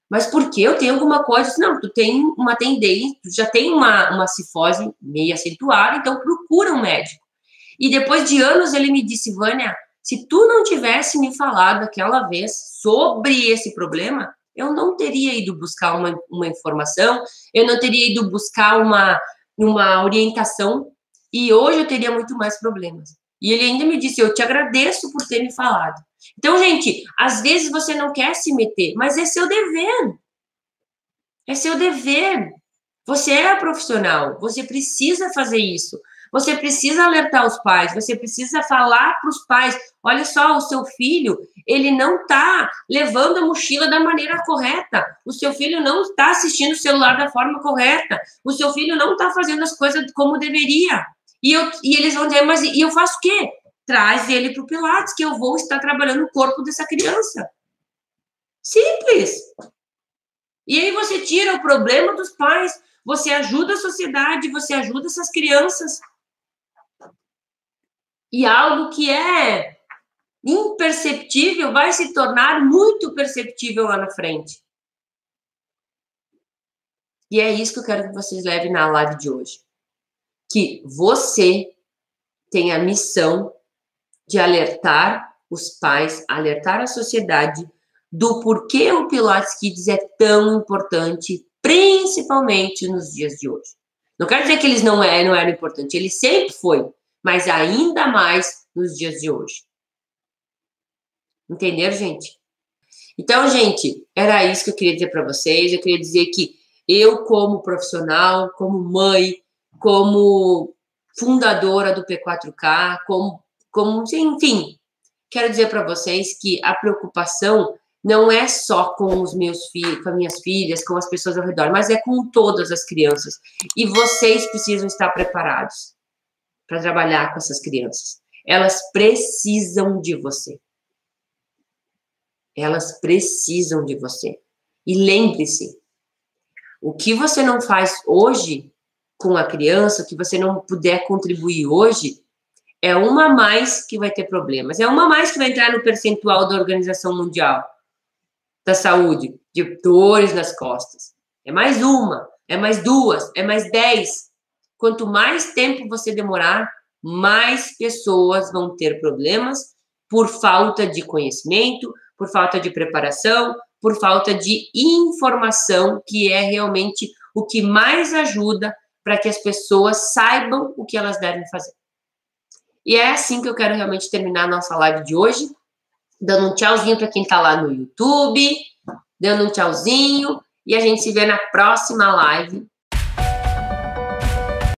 mas por que eu tenho alguma coisa? Eu disse, não, tu tem uma tendência, tu já tem uma cifose meio acentuada, então procura um médico. E depois de anos ele me disse, Vânia, se tu não tivesse me falado aquela vez sobre esse problema, eu não teria ido buscar uma informação, eu não teria ido buscar uma orientação, e hoje eu teria muito mais problemas. E ele ainda me disse, eu te agradeço por ter me falado. Então, gente, às vezes você não quer se meter, mas é seu dever. É seu dever. Você é profissional, você precisa fazer isso. Você precisa alertar os pais, você precisa falar para os pais, olha só, o seu filho, ele não está levando a mochila da maneira correta, o seu filho não está assistindo o celular da forma correta, o seu filho não está fazendo as coisas como deveria. E eles vão dizer, mas e eu faço o quê? Traz ele para o Pilates, que eu vou estar trabalhando o corpo dessa criança. Simples. E aí você tira o problema dos pais, você ajuda a sociedade, você ajuda essas crianças. E algo que é imperceptível vai se tornar muito perceptível lá na frente. E é isso que eu quero que vocês levem na live de hoje. Que você tem a missão de alertar os pais, alertar a sociedade do porquê o Pilates Kids é tão importante, principalmente nos dias de hoje. Não quero dizer que eles não eram importantes, ele sempre foi, mas ainda mais nos dias de hoje. Entenderam, gente? Então, gente, era isso que eu queria dizer para vocês. Eu queria dizer que eu, como profissional, como mãe, como fundadora do P4K, enfim, quero dizer para vocês que a preocupação não é só com os meus filhos, com as minhas filhas, com as pessoas ao redor, mas é com todas as crianças. E vocês precisam estar preparados para trabalhar com essas crianças. Elas precisam de você. Elas precisam de você. E lembre-se, o que você não faz hoje com a criança, o que você não puder contribuir hoje, é uma a mais que vai ter problemas. É uma a mais que vai entrar no percentual da Organização Mundial da Saúde, de dores nas costas. É mais uma, é mais duas, é mais 10. Quanto mais tempo você demorar, mais pessoas vão ter problemas por falta de conhecimento, por falta de preparação, por falta de informação, que é realmente o que mais ajuda para que as pessoas saibam o que elas devem fazer. E é assim que eu quero realmente terminar a nossa live de hoje, dando um tchauzinho para quem está lá no YouTube, dando um tchauzinho, e a gente se vê na próxima live